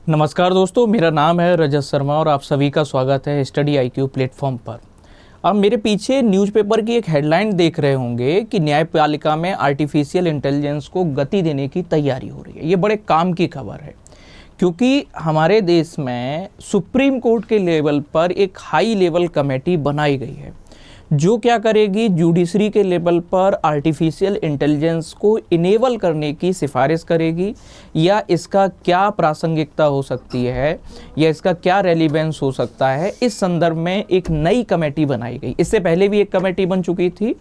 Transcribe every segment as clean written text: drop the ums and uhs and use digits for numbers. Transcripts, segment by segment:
नमस्कार दोस्तों, मेरा नाम है रजत शर्मा और आप सभी का स्वागत है स्टडी आईक्यू प्लेटफॉर्म पर। अब मेरे पीछे न्यूज़पेपर की एक हेडलाइन देख रहे होंगे कि न्यायपालिका में आर्टिफिशियल इंटेलिजेंस को गति देने की तैयारी हो रही है। ये बड़े काम की खबर है क्योंकि हमारे देश में सुप्रीम कोर्ट के लेवल पर एक हाई लेवल कमेटी बनाई गई है जो क्या करेगी, जुडिशरी के लेवल पर आर्टिफिशियल इंटेलिजेंस को इनेबल करने की सिफारिश करेगी या इसका क्या प्रासंगिकता हो सकती है या इसका क्या रेलिवेंस हो सकता है। इस संदर्भ में एक नई कमेटी बनाई गई। इससे पहले भी एक कमेटी बन चुकी थी,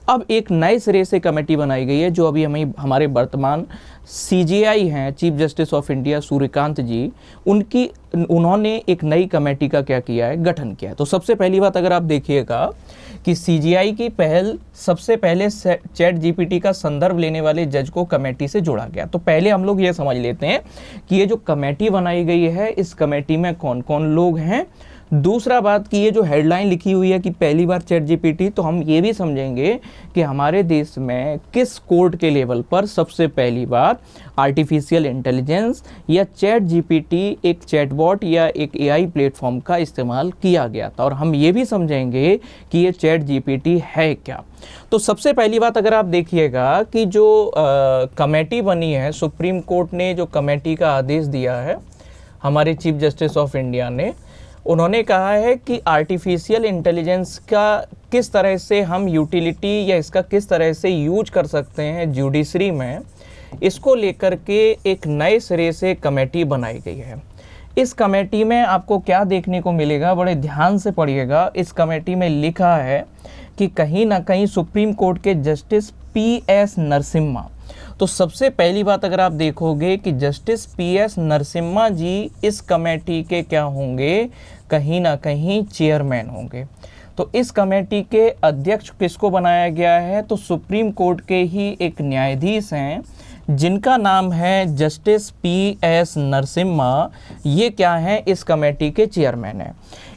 अब एक नए सिरे से कमेटी बनाई गई है जो अभी हमारे वर्तमान सीजेआई हैं, chief justice of India Suryakant ji, उन्होंने एक नई कमेटी का क्या किया है, गठन किया है। तो सबसे पहली बात अगर आप देखिएगा कि सीजीआई की पहल सबसे पहले चैट जीपीटी का संदर्भ लेने वाले जज को कमेटी से जोड़ा गया। तो पहले हम लोग ये समझ लेते हैं कि ये जो कमेटी बनाई गई है इस कमेटी में कौन कौन लोग हैं। दूसरा बात कि ये जो हेडलाइन लिखी हुई है कि पहली बार चैट जीपीटी, तो हम ये भी समझेंगे कि हमारे देश में किस कोर्ट के लेवल पर सबसे पहली बार आर्टिफिशियल इंटेलिजेंस या चैट जीपीटी एक चैटबॉट या एक एआई प्लेटफॉर्म का इस्तेमाल किया गया था, और हम ये भी समझेंगे कि ये चैट जीपीटी है क्या। तो सबसे पहली बात अगर आप देखिएगा कि जो कमेटी बनी है, सुप्रीम कोर्ट ने जो कमेटी का आदेश दिया है हमारे चीफ जस्टिस ऑफ इंडिया ने, उन्होंने कहा है कि आर्टिफिशियल इंटेलिजेंस का किस तरह से हम यूटिलिटी या इसका किस तरह से यूज कर सकते हैं जुडिशरी में, इसको लेकर के एक नए सिरे से कमेटी बनाई गई है। इस कमेटी में आपको क्या देखने को मिलेगा, बड़े ध्यान से पढ़िएगा। इस कमेटी में लिखा है कि कहीं ना कहीं सुप्रीम कोर्ट के जस्टिस पीएस नरसिम्हा, तो सबसे पहली बात अगर आप देखोगे कि जस्टिस पीएस नरसिम्हा जी इस कमेटी के क्या होंगे, कहीं ना कहीं चेयरमैन होंगे। तो इस कमेटी के अध्यक्ष किसको बनाया गया है, तो सुप्रीम कोर्ट के ही एक न्यायाधीश हैं जिनका नाम है जस्टिस पीएस नरसिम्हा। ये क्या है, इस कमेटी के चेयरमैन हैं।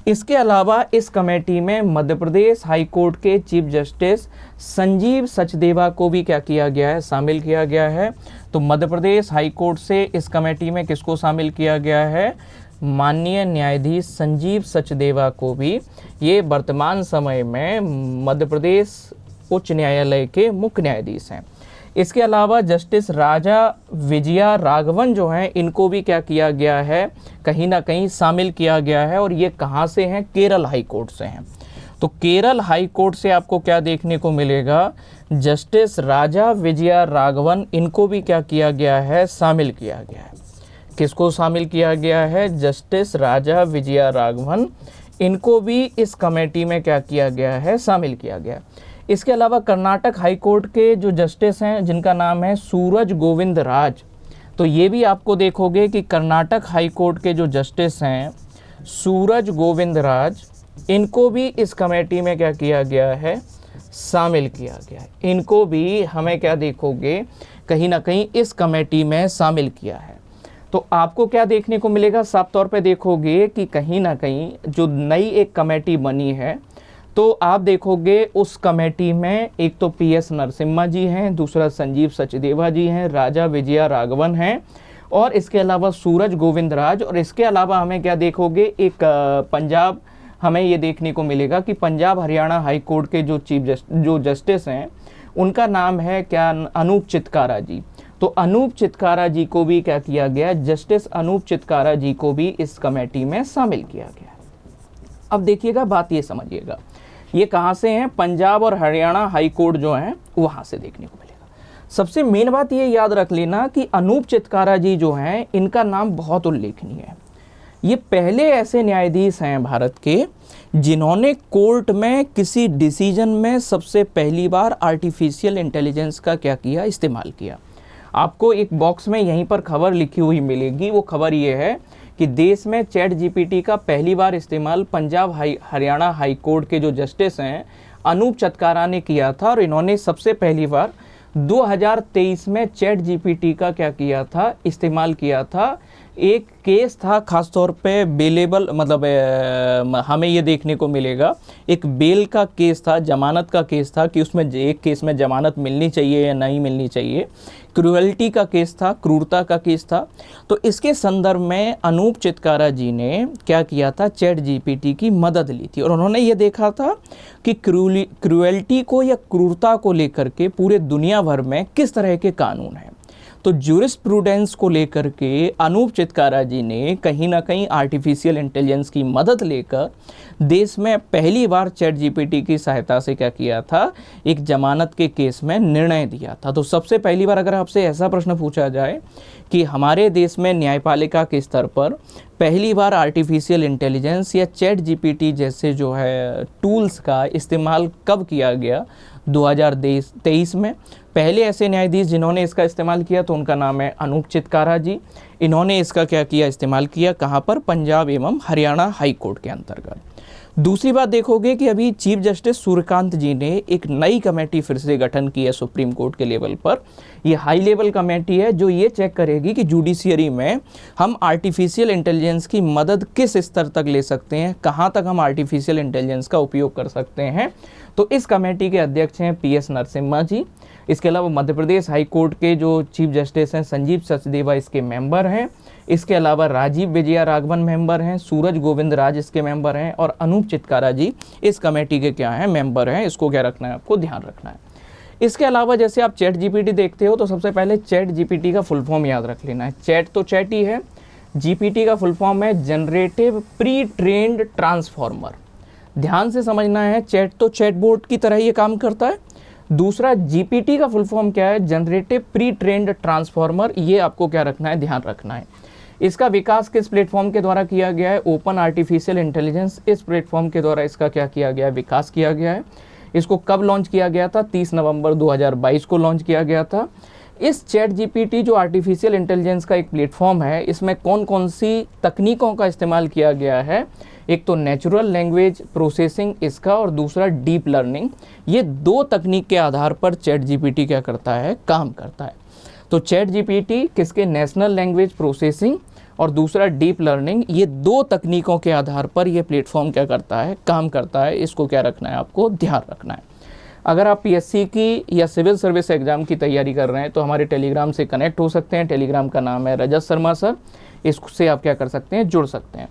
इसके अलावा इस कमेटी में मध्य प्रदेश हाई कोर्ट के चीफ जस्टिस संजीव सचदेवा को भी क्या किया गया है, शामिल किया गया है। तो मध्य प्रदेश हाई कोर्ट से इस कमेटी में किसको शामिल किया गया है, माननीय न्यायाधीश संजीव सचदेवा को भी। ये वर्तमान समय में मध्य प्रदेश उच्च न्यायालय के मुख्य न्यायाधीश हैं। इसके अलावा जस्टिस राजा विजया राघवन जो हैं, इनको भी क्या किया गया है, कहीं ना कहीं शामिल किया गया है। और ये कहाँ से हैं, केरल हाई कोर्ट से हैं। तो केरल हाई कोर्ट से आपको क्या देखने को मिलेगा, जस्टिस राजा विजया राघवन, इनको भी क्या किया गया है, शामिल किया गया है। किसको शामिल किया गया है, जस्टिस राजा विजया राघवन, इनको भी इस कमेटी में क्या किया गया है, शामिल किया गया। इसके अलावा कर्नाटक हाई कोर्ट के जो जस्टिस हैं जिनका नाम है सूरज गोविंद राज, तो ये भी आपको देखोगे कि कर्नाटक हाई कोर्ट के जो जस्टिस हैं सूरज गोविंद राज, इनको भी इस कमेटी में क्या किया गया है, शामिल किया गया है। इनको भी हमें क्या देखोगे, कहीं ना कहीं इस कमेटी में शामिल किया है। तो आपको क्या देखने को मिलेगा, साफ तौर पे देखोगे कि कहीं ना कहीं जो नई एक कमेटी बनी है, तो आप देखोगे उस कमेटी में एक तो पीएस नरसिम्हा जी हैं, दूसरा संजीव सचदेवा जी हैं, राजा विजया राघवन हैं, और इसके अलावा सूरज गोविंद राज। और इसके अलावा हमें क्या देखोगे, एक पंजाब, हमें ये देखने को मिलेगा कि पंजाब हरियाणा हाई कोर्ट के जो जस्टिस हैं उनका नाम है क्या, अनूप चितकारा जी। तो अनूप चितकारा जी को भी क्या किया गया, जस्टिस अनूप चितकारा जी को भी इस कमेटी में शामिल किया गया। अब देखिएगा, बात ये समझिएगा, ये कहाँ से हैं, पंजाब और हरियाणा हाई कोर्ट जो हैं वहाँ से देखने को मिलेगा। सबसे मेन बात ये याद रख लेना कि अनूप चितकारा जी जो हैं, इनका नाम बहुत उल्लेखनीय है। ये पहले ऐसे न्यायाधीश हैं भारत के जिन्होंने कोर्ट में किसी डिसीजन में सबसे पहली बार आर्टिफिशियल इंटेलिजेंस का क्या किया, इस्तेमाल किया। आपको एक बॉक्स में यहीं पर खबर लिखी हुई मिलेगी। वो खबर ये है कि देश में चैट जीपीटी का पहली बार इस्तेमाल पंजाब हरियाणा हाई कोर्ट के जो जस्टिस हैं अनूप चितकारा ने किया था, और इन्होंने सबसे पहली बार 2023 में चैट जीपीटी का क्या किया था, इस्तेमाल किया था एक केस था खास तौर पे बेलेबल, मतलब हमें ये देखने को मिलेगा एक बेल का केस था, जमानत का केस था कि उसमें एक केस में जमानत मिलनी चाहिए या नहीं मिलनी चाहिए, क्रूएल्टी का केस था, क्रूरता का केस था। तो इसके संदर्भ में अनूप चितकारा जी ने क्या किया था, चैट जीपीटी की मदद ली थी और उन्होंने ये देखा था कि क्रूएल्टी को या क्रूरता को लेकर के पूरे दुनिया भर में किस तरह के कानून हैं। तो ज्यूरिस्प्रूडेंस को लेकर के अनूप चितकारा जी ने कहीं ना कहीं आर्टिफिशियल इंटेलिजेंस की मदद लेकर देश में पहली बार चैट जीपीटी की सहायता से क्या किया था, एक जमानत के केस में निर्णय दिया था। तो सबसे पहली बार अगर आपसे ऐसा प्रश्न पूछा जाए कि हमारे देश में न्यायपालिका के स्तर पर पहली बार आर्टिफिशियल इंटेलिजेंस या चैट जीपीटी जैसे जो है टूल्स का इस्तेमाल कब किया गया, 2023 में पहले ऐसे न्यायाधीश जिन्होंने इसका इस्तेमाल किया तो उनका नाम है अनूप चितकारा जी। इन्होंने इसका क्या किया, इस्तेमाल किया कहाँ पर, पंजाब एवं हरियाणा हाई कोर्ट के अंतर्गत। दूसरी बात देखोगे कि अभी चीफ जस्टिस सूर्यकांत जी ने एक नई कमेटी फिर से गठन की है सुप्रीम कोर्ट के लेवल पर। ये हाई लेवल कमेटी है जो ये चेक करेगी कि जुडिशियरी में हम आर्टिफिशियल इंटेलिजेंस की मदद किस स्तर तक ले सकते हैं, कहाँ तक हम आर्टिफिशियल इंटेलिजेंस का उपयोग कर सकते हैं। तो इस कमेटी के अध्यक्ष हैं PS नरसिम्हा जी। इसके अलावा मध्य प्रदेश हाई कोर्ट के जो चीफ जस्टिस हैं संजीव सचदेवा इसके मेंबर हैं। इसके अलावा राजीव विजया राघवन मेंबर हैं, सूरज गोविंद राज इसके मेंबर हैं और अनूप चितकारा जी इस कमेटी के क्या हैं, मेंबर हैं। इसको क्या रखना है, आपको ध्यान रखना है। इसके अलावा जैसे आप चैट जीपीटी देखते हो तो सबसे पहले चैट जीपीटी का फुल फॉर्म याद रख लेना है। चैट तो चैट ही है, जीपीटी का फुल फॉर्म है जनरेटिव प्री ट्रेन्ड ट्रांसफॉर्मर। ध्यान से समझना है, चैट तो चैटबॉट की तरह ये काम करता है। दूसरा जीपीटी का फुल फॉर्म क्या है, जनरेटिव प्री ट्रेन्ड ट्रांसफॉर्मर। ये आपको क्या रखना है, ध्यान रखना है। इसका विकास किस प्लेटफॉर्म के द्वारा किया गया है, ओपन आर्टिफिशियल इंटेलिजेंस, इस प्लेटफॉर्म के द्वारा इसका क्या किया गया है, विकास किया गया है। इसको कब लॉन्च किया गया था, 30 नवंबर 2022 को लॉन्च किया गया था। इस चैट जीपीटी जो आर्टिफिशियल इंटेलिजेंस का एक प्लेटफॉर्म है, इसमें कौन कौन सी तकनीकों का इस्तेमाल किया गया है, एक तो नेचुरल लैंग्वेज प्रोसेसिंग इसका और दूसरा डीप लर्निंग। ये दो तकनीक के आधार पर चैट जीपीटी क्या करता है, काम करता है। तो चैट जीपीटी किसके, नेशनल लैंग्वेज प्रोसेसिंग और दूसरा डीप लर्निंग, ये दो तकनीकों के आधार पर ये प्लेटफॉर्म क्या करता है, काम करता है। इसको क्या रखना है, आपको ध्यान रखना है। अगर आप पीएससी की या सिविल सर्विस एग्जाम की तैयारी कर रहे हैं तो हमारे टेलीग्राम से कनेक्ट हो सकते हैं। टेलीग्राम का नाम है रजत शर्मा सर, इससे आप क्या कर सकते हैं, जुड़ सकते हैं।